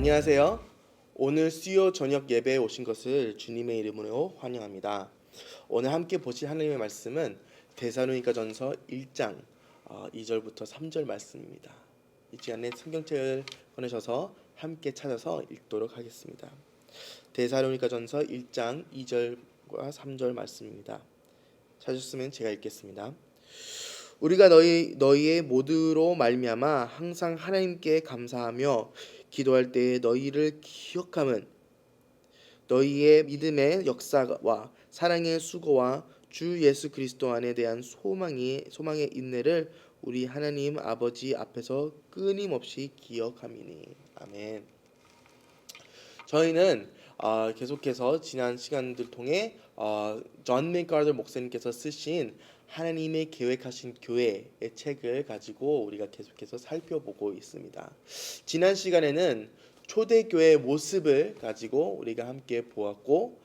안녕하세요. 오늘 수요 저녁 예배에 오신 것을 주님의 이름으로 환영합니다. 오늘 함께 보실 하나님의 말씀은 데살로니가전서 1장 2절부터 3절 말씀입니다. 이 시간에 성경책을 꺼내셔서 함께 찾아서 읽도록 하겠습니다. 데살로니가전서 1장 2절과 3절 말씀입니다. 찾으셨으면 제가 읽겠습니다. 우리가 너희의 모두로 말미암아 항상 하나님께 감사하며 기도할 때에 너희를 기억함은 너희의 믿음의 역사와 사랑의 수고와 주 예수 그리스도 안에 대한 소망의 인내를 우리 하나님 아버지 앞에서 끊임없이 기억함이니. 아멘. 저희는 계속해서 지난 시간들 통해 존 맥가더 목사님께서 쓰신 하나님의 계획하신 교회의 책을 가지고 우리가 계속해서 살펴보고 있습니다. 지난 시간에는 초대교회의 모습을 가지고 우리가 함께 보았고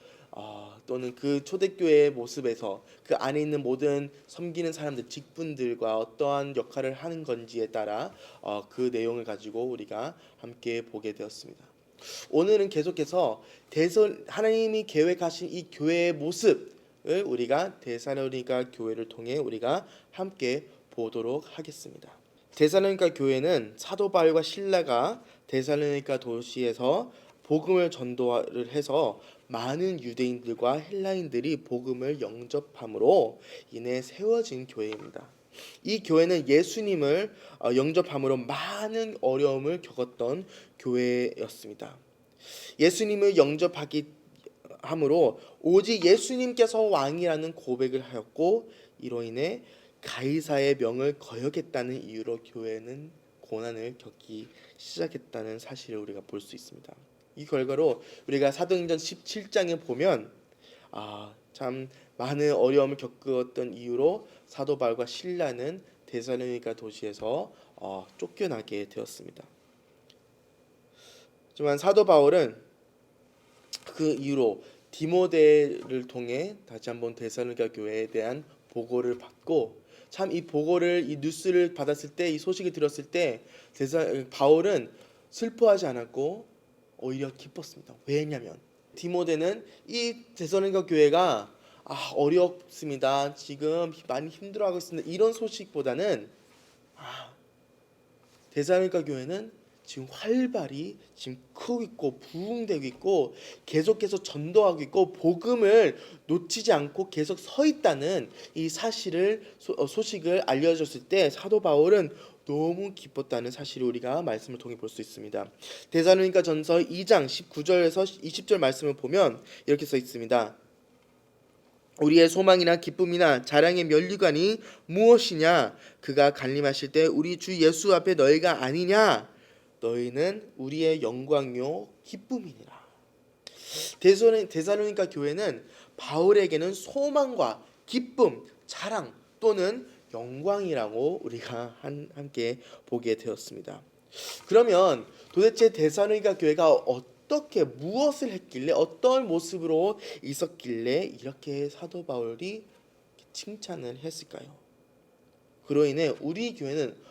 또는 그 초대교회의 모습에서 그 안에 있는 모든 섬기는 사람들, 직분들과 어떠한 역할을 하는 건지에 따라 그 내용을 가지고 우리가 함께 보게 되었습니다. 오늘은 계속해서 하나님이 계획하신 이 교회의 모습을 우리가 데살로니가 교회를 통해 우리가 함께 보도록 하겠습니다. 데살로니가 교회는 사도 바울과 실라가 데살로니가 도시에서 복음을 전도를 해서 많은 유대인들과 헬라인들이 복음을 영접함으로 인해 세워진 교회입니다. 이 교회는 예수님을 영접함으로 많은 어려움을 겪었던 교회였습니다. 예수님을 영접하기 함으로 오직 예수님께서 왕이라는 고백을 하였고, 이로 인해 가이사의 명을 거역했다는 이유로 교회는 고난을 겪기 시작했다는 사실을 우리가 볼 수 있습니다. 이 결과로 우리가 사도행전 17장에 보면 참 많은 어려움을 겪었던 이유로 사도 바울과 실라는 데살로니가 도시에서 쫓겨나게 되었습니다. 하지만 사도 바울은 그 이후로 디모데를 통해 다시 한번 데살로니가 교회에 대한 보고를 받고, 참 이 보고를, 이 뉴스를 받았을 때, 이 소식을 들었을 때 바울은 슬퍼하지 않았고 오히려 기뻤습니다. 왜냐하면 디모데는 이 데살로니가 교회가 어렵습니다, 지금 많이 힘들어하고 있습니다, 이런 소식보다는 데살로니가 교회는 지금 활발히 지금 크고 있고 부흥되고 있고 계속해서 전도하고 있고 복음을 놓치지 않고 계속 서 있다는 이 사실을 소식을 알려줬을 때 사도 바울은 너무 기뻤다는 사실을 우리가 말씀을 통해 볼 수 있습니다. 데살로니가 전서 2장 19절에서 20절 말씀을 보면 이렇게 써 있습니다. 우리의 소망이나 기쁨이나 자랑의 면류관이 무엇이냐? 그가 간림하실 때 우리 주 예수 앞에 너희가 아니냐? 너희는 우리의 영광요 기쁨이니라. 데살로니가 교회는 바울에게는 소망과 기쁨, 자랑 또는 영광이라고 우리가 함께 보게 되었습니다. 그러면 도대체 데살로니가 교회가 어떻게 무엇을 했길래 어떤 모습으로 있었길래 이렇게 사도 바울이 칭찬을 했을까요? 그로 인해 우리 교회는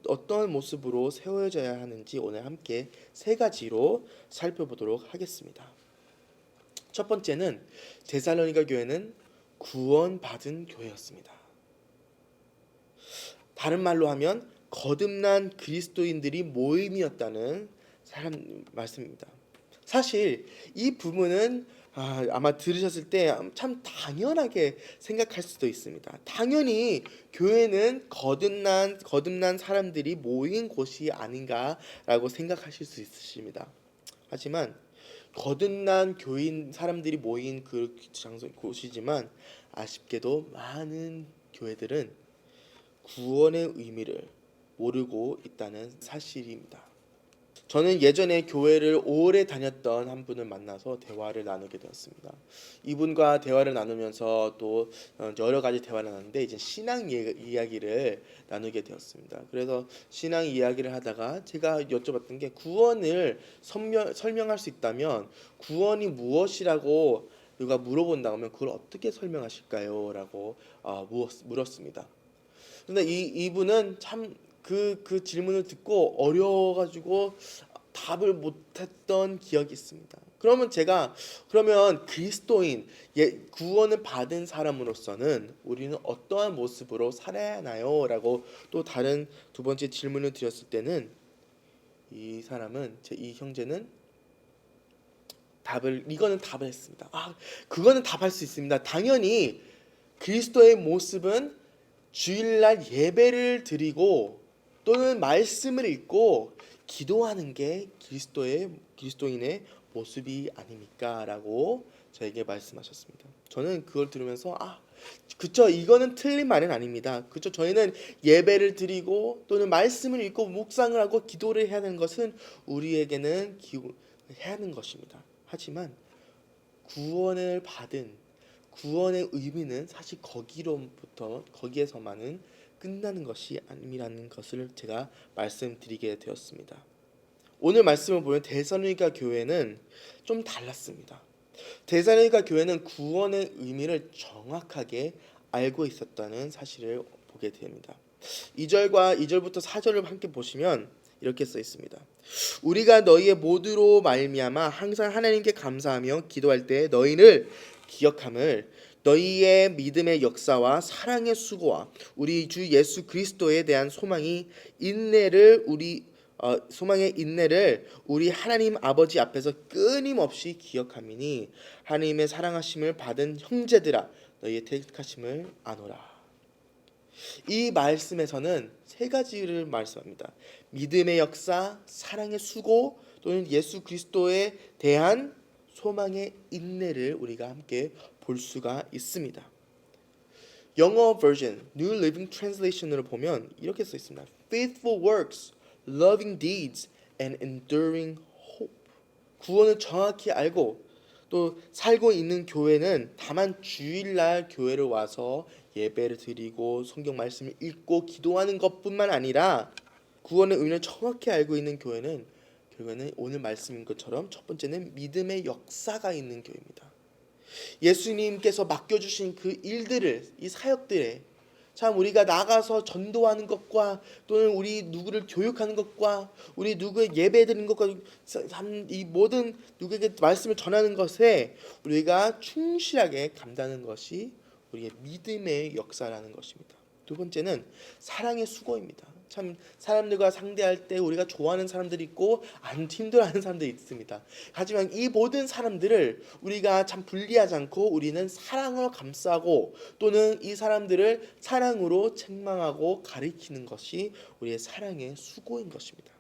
어떤 모습으로 세워져야 하는지 오늘 함께 세 가지로 살펴보도록 하겠습니다. 첫 번째는 데살로니가 교회는 구원받은 교회였습니다. 다른 말로 하면 거듭난 그리스도인들이 모임이었다는 말씀입니다. 사실 이 부분은 아마 들으셨을 때 참 당연하게 생각할 수도 있습니다. 당연히 교회는 거듭난 사람들이 모인 곳이 아닌가라고 생각하실 수 있으십니다. 하지만 거듭난 교인 사람들이 모인 그 곳이지만 아쉽게도 많은 교회들은 구원의 의미를 모르고 있다는 사실입니다. 저는 예전에 교회를 오래 다녔던 한 분을 만나서 대화를 나누게 되었습니다. 이분과 대화를 나누면서 또 여러 가지 대화를 나눴는데 이제 신앙 이야기를 나누게 되었습니다. 그래서 신앙 이야기를 하다가 제가 여쭤봤던 게, 구원을 설명할 수 있다면 구원이 무엇이라고 누가 물어본다고 하면 그걸 어떻게 설명하실까요? 라고 물었습니다. 근데 이분은 참 그 질문을 듣고 어려워가지고 답을 못했던 기억이 있습니다. 그러면 그리스도인 구원을 받은 사람으로서는 우리는 어떠한 모습으로 살아야 하나요? 라고 또 다른 두 번째 질문을 드렸을 때는 이 형제는 이거는 답을 했습니다. 그거는 답할 수 있습니다. 당연히 그리스도의 모습은 주일날 예배를 드리고 또는 말씀을 읽고 기도하는 게 그리스도인의 모습이 아닙니까라고 저에게 말씀하셨습니다. 저는 그걸 들으면서 그쵸, 이거는 틀린 말은 아닙니다. 그쵸, 저희는 예배를 드리고 또는 말씀을 읽고 묵상을 하고 기도를 해야 하는 것은 우리에게는 해야 하는 것입니다. 하지만 구원의 의미는 사실 거기에서만은 끝나는 것이 아니라는 것을 제가 말씀드리게 되었습니다. 오늘 말씀을 보면 데살로니가 교회는 좀 달랐습니다. 데살로니가 교회는 구원의 의미를 정확하게 알고 있었다는 사실을 보게 됩니다. 2절부터 4절을 함께 보시면 이렇게 써 있습니다. 우리가 너희의 모두로 말미암아 항상 하나님께 감사하며 기도할 때 너희를 기억함을, 너희의 믿음의 역사와 사랑의 수고와 우리 주 예수 그리스도에 대한 소망의 인내를 우리 하나님 아버지 앞에서 끊임없이 기억함이니 하나님의 사랑하심을 받은 형제들아 너희의 택하심을 아노라. 이 말씀에서는 세 가지를 말씀합니다. 믿음의 역사, 사랑의 수고, 또는 예수 그리스도에 대한 소망의 인내를 우리가 함께 볼 수가 있습니다. 영어 버전 New Living Translation으로 보면 이렇게 써 있습니다. Faithful works, loving deeds, and enduring hope. 구원을 정확히 알고 또 살고 있는 교회는 다만 주일날 교회를 와서 예배를 드리고 성경 말씀을 읽고 기도하는 것뿐만 아니라 구원의 의미를 정확히 알고 있는 교회는 결국에는 오늘 말씀인 것처럼 첫 번째는 믿음의 역사가 있는 교회입니다. 예수님께서 맡겨주신 그 일들을, 이 사역들에 참 우리가 나가서 전도하는 것과 또는 우리 누구를 교육하는 것과 우리 누구의 예배 드리는 것과 이 모든 누구에게 말씀을 전하는 것에 우리가 충실하게 감당하는 것이 우리의 믿음의 역사라는 것입니다. 두 번째는 사랑의 수고입니다. 참 사람들과 상대할 때 우리가 좋아하는 사람들이 있고 안 힘들어하는 사람들이 있습니다. 하지만 이 모든 사람들을 우리가 참 분리하지 않고 우리는 사랑으로 감싸고 또는 이 사람들을 사랑으로 책망하고 가리키는 것이 우리의 사랑의 수고인 것입니다.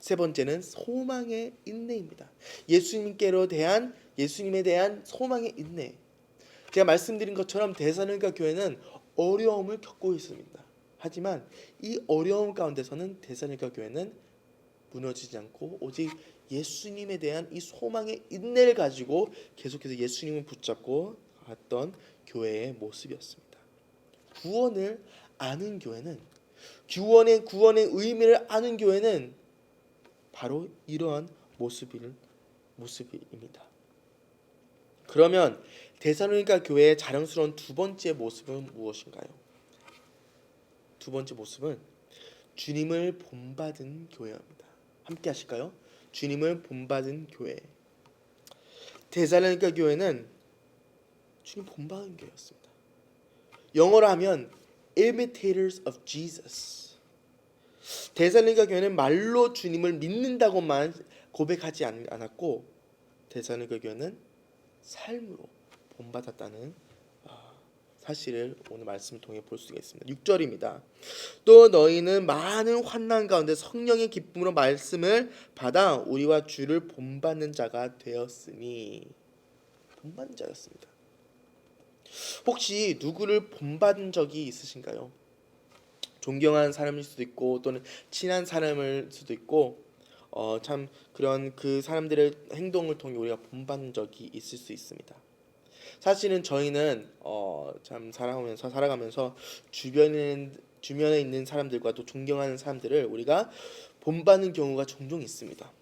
세 번째는 소망의 인내입니다. 예수님에 대한 소망의 인내. 제가 말씀드린 것처럼 데살로니가 교회는 어려움을 겪고 있습니다. 하지만 이 어려움 가운데서는 데살로니가 교회는 무너지지 않고 오직 예수님에 대한 이 소망의 인내를 가지고 계속해서 예수님을 붙잡고 갔던 교회의 모습이었습니다. 구원을 아는 교회는 구원의 의미를 아는 교회는 바로 이러한 모습입니다. 그러면 데살로니가 교회의 자랑스러운 두 번째 모습은 무엇인가요? 두 번째 모습은 주님을 본받은 교회입니다. 함께 하실까요? 주님을 본받은 교회. 데살로니가 교회는 주님 본받은 교회였습니다. 영어로 하면 imitators of Jesus. 데살로니가 교회는 말로 주님을 믿는다고만 고백하지 않았고 데살로니가 교회는 삶으로 본받았다는 사실을 오늘 말씀을 통해 볼 수가 있습니다. 6절입니다. 또 너희는 많은 환난 가운데 성령의 기쁨으로 말씀을 받아 우리와 주를 본받는 자가 되었으니. 본받는 자였습니다. 혹시 누구를 본받은 적이 있으신가요? 존경하는 사람일 수도 있고 또는 친한 사람일 수도 있고 참 그런 그 사람들의 행동을 통해 우리가 본받은 적이 있을 수 있습니다. 사실은 저희는 참 살아가면서 주변에 있는 사람들과 또 존경하는 사람들을 우리가 본받는 경우가 종종 있습니다.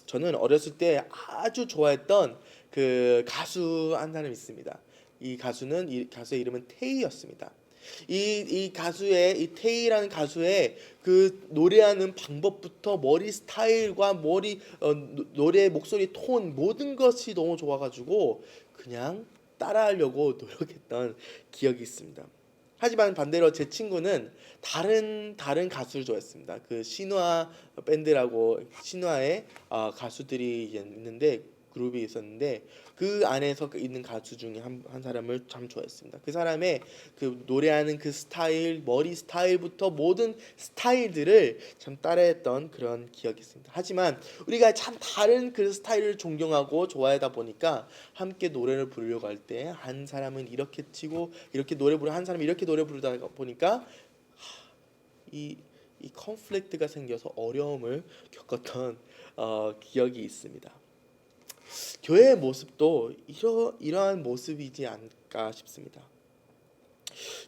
저는 어렸을 때 아주 좋아했던 그 가수 한 사람이 있습니다. 이 가수의 이름은 테이였습니다. 이 가수의 이 테이라는 가수의 그 노래하는 방법부터 머리 스타일과 노래 목소리 톤 모든 것이 너무 좋아가지고 그냥 따라하려고 노력했던 기억이 있습니다. 하지만 반대로 제 친구는 다른 가수를 좋아했습니다. 그 신화 밴드라고 신화의 가수들이 있는데 그룹이 있었는데 그 안에서 있는 가수 중에 한 사람을 참 좋아했습니다. 그 사람의 그 노래하는 그 스타일, 머리 스타일부터 모든 스타일들을 참 따라했던 그런 기억이 있습니다. 하지만 우리가 참 다른 그 스타일을 존경하고 좋아하다 보니까 함께 노래를 부르려고 할 때 한 사람은 이렇게 치고 이렇게 노래 부르 한 사람이 이렇게 노래 부르다 보니까 이 컨플릭트가 생겨서 어려움을 겪었던 기억이 있습니다. 교회의 모습도 이러한 모습이지 않을까 싶습니다.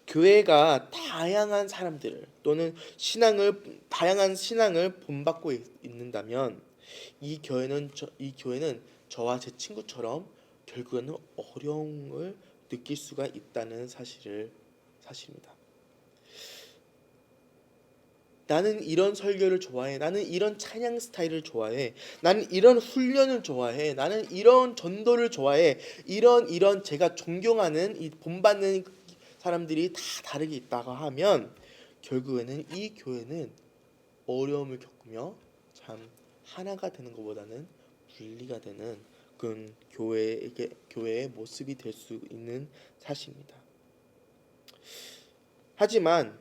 교회가 다양한 사람들 또는 다양한 신앙을 본받고 있는다면 이 교회는 저와 제 친구처럼 결국에는 어려움을 느낄 수가 있다는 사실입니다. 나는 이런 설교를 좋아해. 나는 이런 찬양 스타일을 좋아해. 나는 이런 훈련을 좋아해. 나는 이런 전도를 좋아해. 이런 제가 존경하는 이 본받는 사람들이 다 다르게 있다고 하면 결국에는 이 교회는 어려움을 겪으며 참 하나가 되는 것보다는 분리가 되는 그런 교회의 모습이 될 수 있는 사실입니다. 하지만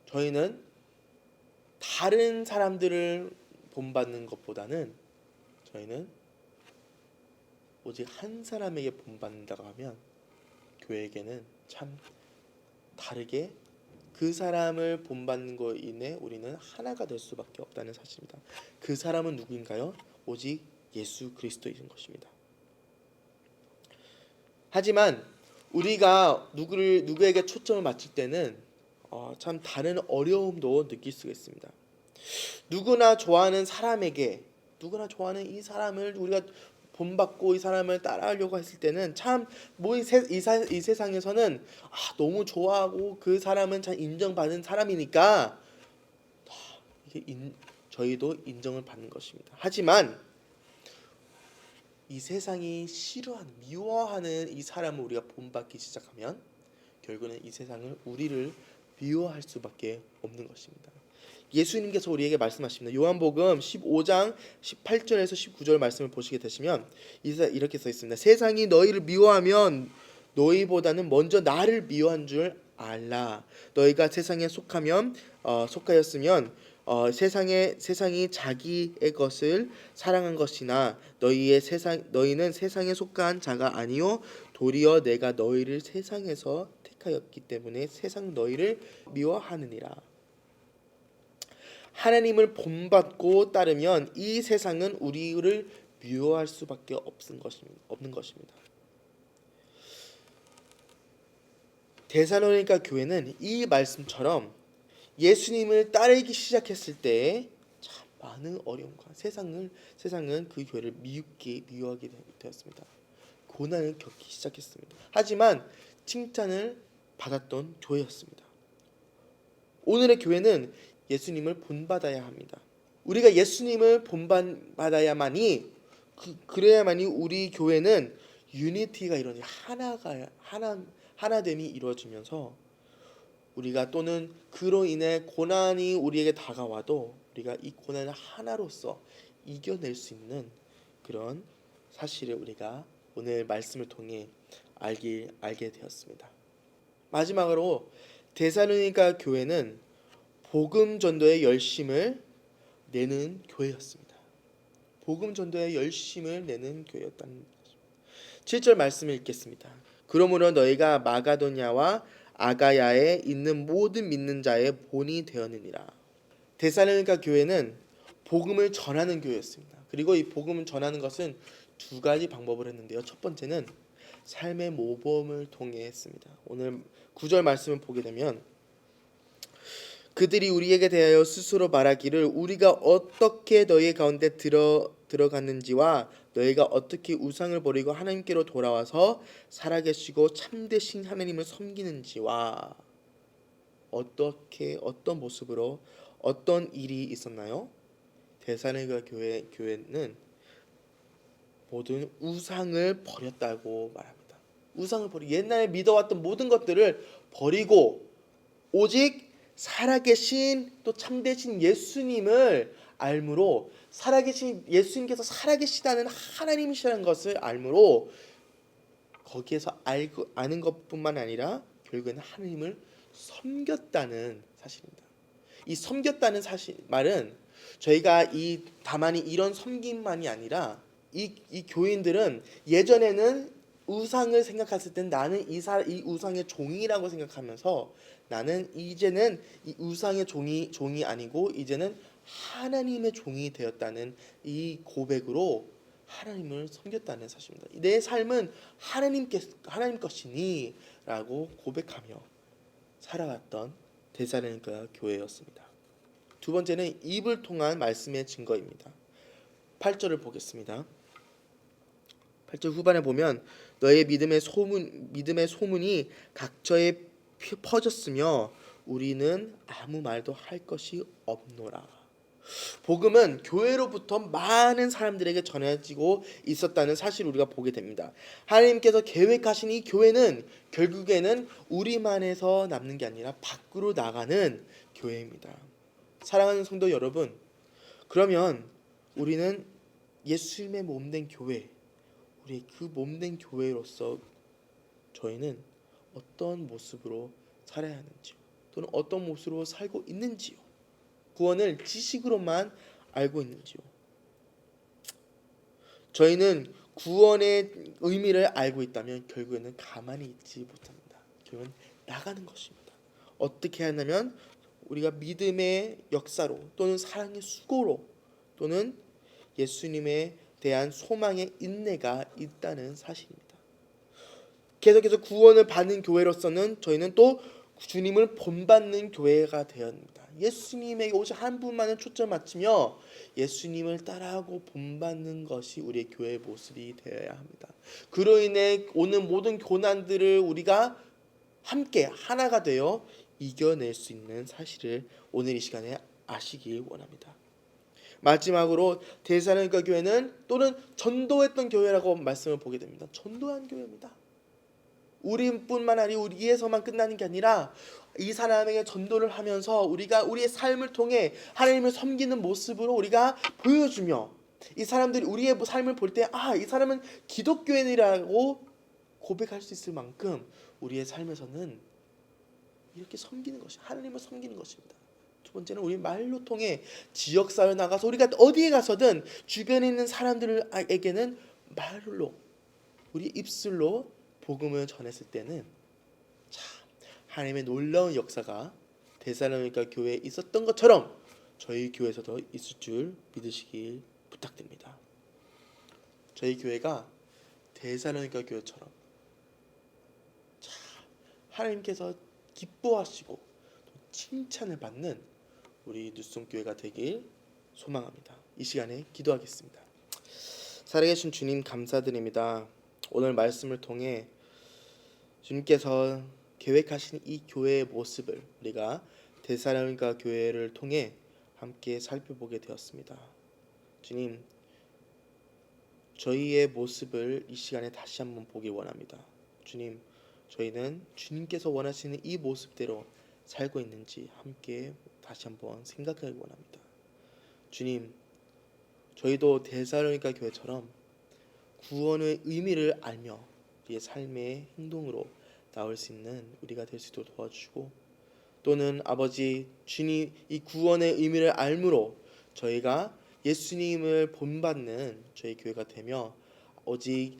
저희는 다른 사람들을 본받는 것보다는 저희는 오직 한 사람에게 본받는다고 하면 교회에게는 참 다르게 그 사람을 본받는 것으로 인해 우리는 하나가 될 수밖에 없다는 사실입니다. 그 사람은 누구인가요? 오직 예수 그리스도인 것입니다. 하지만 우리가 누구에게 초점을 맞출 때는 참 다른 어려움도 느낄 수가 있습니다. 누구나 좋아하는 이 사람을 우리가 본받고 이 사람을 따라하려고 했을 때는 참 이 세상에서는 너무 좋아하고 그 사람은 참 인정받은 사람이니까 저희도 인정을 받는 것입니다. 하지만 이 세상이 미워하는 이 사람을 우리가 본받기 시작하면 결국은 이 세상을 우리를 미워할 수밖에 없는 것입니다. 예수님께서 우리에게 말씀하십니다. 요한복음 15장 18절에서 19절 말씀을 보시게 되시면 이렇게 써 있습니다. 세상이 너희를 미워하면 너희보다는 먼저 나를 미워한 줄 알라. 너희가 세상에 속하였으면 세상이 자기의 것을 사랑한 것이나 너희는 세상에 속한 자가 아니요 도리어 내가 너희를 세상에서 택하였기 때문에 세상 너희를 미워하느니라. 하나님을 본받고 따르면 이 세상은 우리를 미워할 수밖에 없는 것입니다. 데살로니가 교회는 이 말씀처럼 예수님을 따르기 시작했을 때 참 많은 어려움과 세상은 그 교회를 미워하게 되었습니다. 고난을 겪기 시작했습니다. 하지만 칭찬을 받았던 교회였습니다. 오늘의 교회는 예수님을 본받아야 합니다. 우리가 예수님을 본받아야만이 그래야만이 우리 교회는 유니티가 이루어지 하나됨이 이루어지면서 우리가 또는 그로 인해 고난이 우리에게 다가와도 우리가 이 고난을 하나로서 이겨낼 수 있는 그런 사실을 우리가 오늘 말씀을 통해 알게 되었습니다. 마지막으로 데살로니가 교회는 복음 전도에 열심을 내는 교회였습니다. 복음 전도에 열심을 내는 교회였다는 것입니다. 7절 말씀을 읽겠습니다. 그러므로 너희가 마가도냐와 아가야에 있는 모든 믿는 자의 본이 되었느니라. 데살로니가 교회는 복음을 전하는 교회였습니다. 그리고 이 복음을 전하는 것은 두 가지 방법을 했는데요. 첫 번째는 삶의 모범을 통해 했습니다. 오늘 9절 말씀을 보게 되면 그들이 우리에게 대하여 스스로 말하기를 우리가 어떻게 너희 가운데 들어갔는지와 너희가 어떻게 우상을 버리고 하나님께로 돌아와서 살아계시고 참되신 하나님을 섬기는지와 어떻게 어떤 모습으로 어떤 일이 있었나요? 데살로니가 교회는 모든 우상을 버렸다고 말합니다. 우상을 버리고 옛날에 믿어왔던 모든 것들을 버리고 오직 살아계신 또 참되신 예수님을 알므로 살아계신 예수님께서 살아계시다는 하나님이시라는 것을 알므로 거기에서 아는 것뿐만 아니라 결국에는 하나님을 섬겼다는 사실입니다. 이 섬겼다는 말은 저희가 다만이 이런 섬김만이 아니라 이 교인들은 예전에는 우상을 생각했을 땐 나는 이 우상의 종이라고 생각하면서 나는 이제는 이 우상의 종이 아니고 이제는 하나님의 종이 되었다는 이 고백으로 하나님을 섬겼다는 사실입니다. 내 삶은 하나님 것이니라고 고백하며 살아왔던 데살로니가 교회였습니다. 두 번째는 입을 통한 말씀의 증거입니다. 8절을 보겠습니다. 8절 후반에 보면 너의 믿음의 소문이 각처에 퍼졌으며 우리는 아무 말도 할 것이 없노라. 복음은 교회로부터 많은 사람들에게 전해지고 있었다는 사실을 우리가 보게 됩니다. 하나님께서 계획하신 이 교회는 결국에는 우리만에서 남는 게 아니라 밖으로 나가는 교회입니다. 사랑하는 성도 여러분, 그러면 우리는 예수님의 몸된 교회, 우리 그 몸된 교회로서 저희는 어떤 모습으로 살아야 하는지요, 또는 어떤 모습으로 살고 있는지요, 구원을 지식으로만 알고 있는지요. 저희는 구원의 의미를 알고 있다면 결국에는 가만히 있지 못합니다. 결국은 나가는 것입니다. 어떻게 하냐면 우리가 믿음의 역사로 또는 사랑의 수고로 또는 예수님에 대한 소망의 인내가 있다는 사실입니다. 계속해서 구원을 받는 교회로서는 저희는 또 주님을 본받는 교회가 되어야 합니다. 예수님에게 오직 한 분만을 초점 맞추며 예수님을 따라하고 본받는 것이 우리의 교회의 모습이 되어야 합니다. 그로 인해 오는 모든 고난들을 우리가 함께 하나가 되어 이겨낼 수 있는 사실을 오늘 이 시간에 아시길 원합니다. 마지막으로 데살로니가 교회는 또는 전도했던 교회라고 말씀을 보게 됩니다. 전도한 교회입니다. 우리뿐만 아니라 우리에서만 끝나는 게 아니라 이 사람에게 전도를 하면서 우리가 우리의 삶을 통해 하나님을 섬기는 모습으로 우리가 보여주며 이 사람들이 우리의 삶을 볼 때 이 사람은 기독교인이라고 고백할 수 있을 만큼 우리의 삶에서는 이렇게 섬기는 것이 하나님을 섬기는 것입니다. 두 번째는 우리 말로 통해 지역사회 나가서 우리가 어디에 가서든 주변에 있는 사람들에게는 말로 우리 입술로 복음을 전했을 때는 참 하나님의 놀라운 역사가 데살로니가 교회에 있었던 것처럼 저희 교회에서도 있을 줄 믿으시길 부탁드립니다. 저희 교회가 데살로니가 교회처럼 참 하나님께서 기뻐하시고 칭찬을 받는 우리 뉴스홈교회가 되길 소망합니다. 이 시간에 기도하겠습니다. 살아계신 주님 감사드립니다. 오늘 말씀을 통해 주님께서 계획하신 이 교회의 모습을 우리가 데살로니가 교회를 통해 함께 살펴보게 되었습니다. 주님, 저희의 모습을 이 시간에 다시 한번 보길 원합니다. 주님, 저희는 주님께서 원하시는 이 모습대로 살고 있는지 함께 다시 한번 생각하기 원합니다. 주님, 저희도 데살로니가 교회처럼 구원의 의미를 알며 우리의 삶의 행동으로 나올 수 있는 우리가 될 수 있도록 도와주시고, 또는 아버지 주님 이 구원의 의미를 알므로 저희가 예수님을 본받는 저희 교회가 되며 오직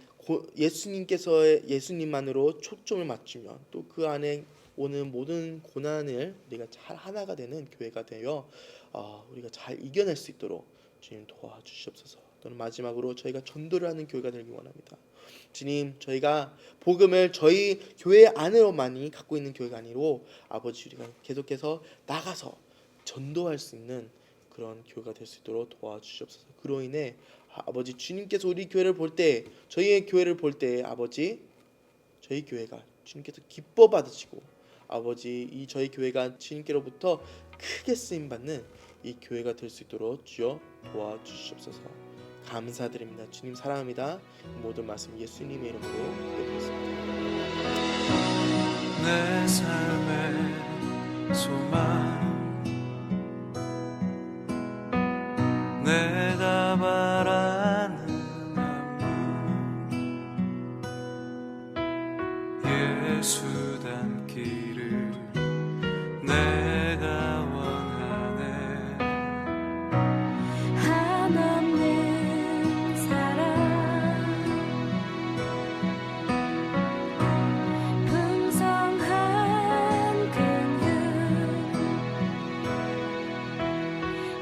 예수님만으로 초점을 맞추며 또 그 안에 오는 모든 고난을 우리가 잘 하나가 되는 교회가 되어 우리가 잘 이겨낼 수 있도록 주님 도와주시옵소서. 또는 마지막으로 저희가 전도를 하는 교회가 되길 원합니다. 주님, 저희가 복음을 저희 교회 안으로만이 갖고 있는 교회가 아니고 아버지 우리가 계속해서 나가서 전도할 수 있는 그런 교회가 될 수 있도록 도와주시옵소서. 그로 인해 아버지 주님께서 우리 교회를 볼 때, 저희의 교회를 볼 때 아버지 저희 교회가 주님께서 기뻐 받으시고 아버지 이 저희 교회가 주님께로부터 크게 쓰임 받는 이 교회가 될 수 있도록 주여 도와주시옵소서. 감사드립니다. 주님 사랑합니다. 모든 말씀 예수님의 이름으로 기도드렸습니다. 내 삶의 소망 내가 바라는 안문 예수 닮기를 내가 원하네 한없는 사랑 풍성한 긍휼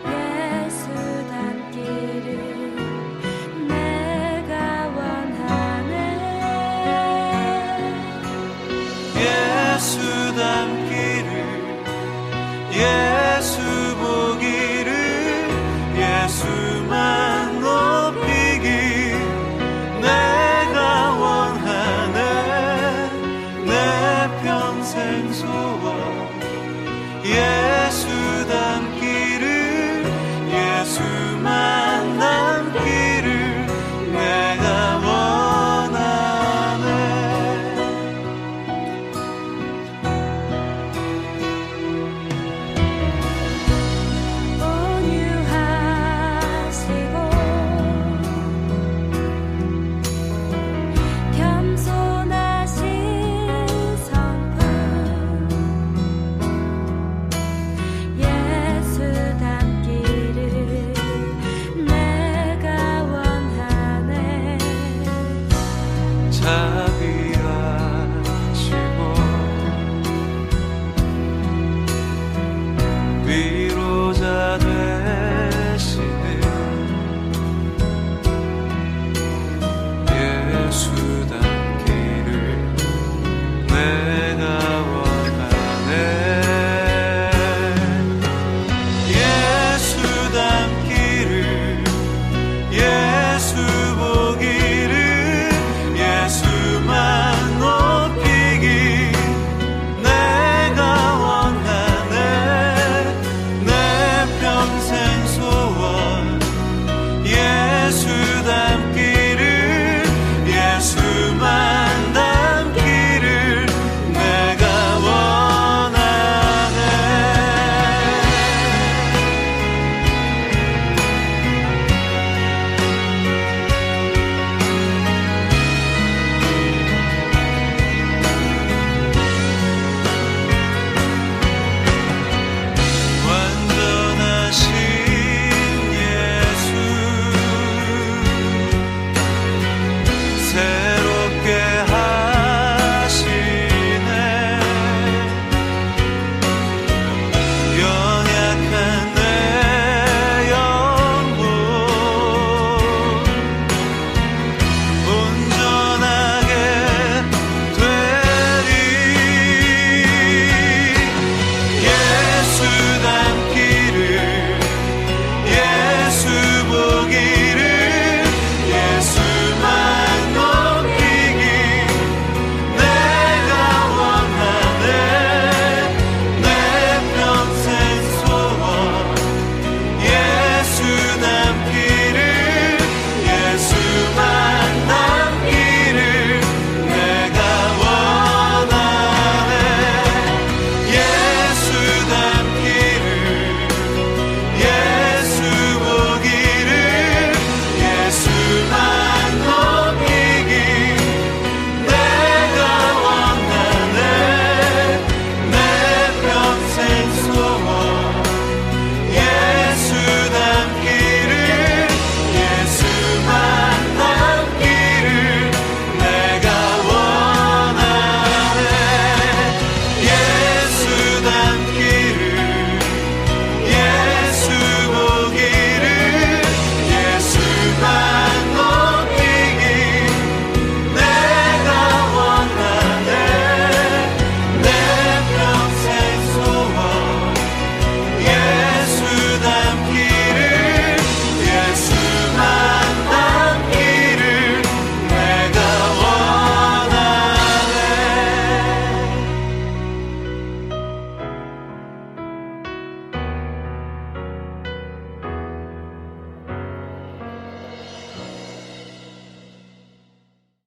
예수 닮기를 내가 원하네 예수 닮기를 예수 보기를 예수만 높이길 내가 원하네 내 평생 소원 예수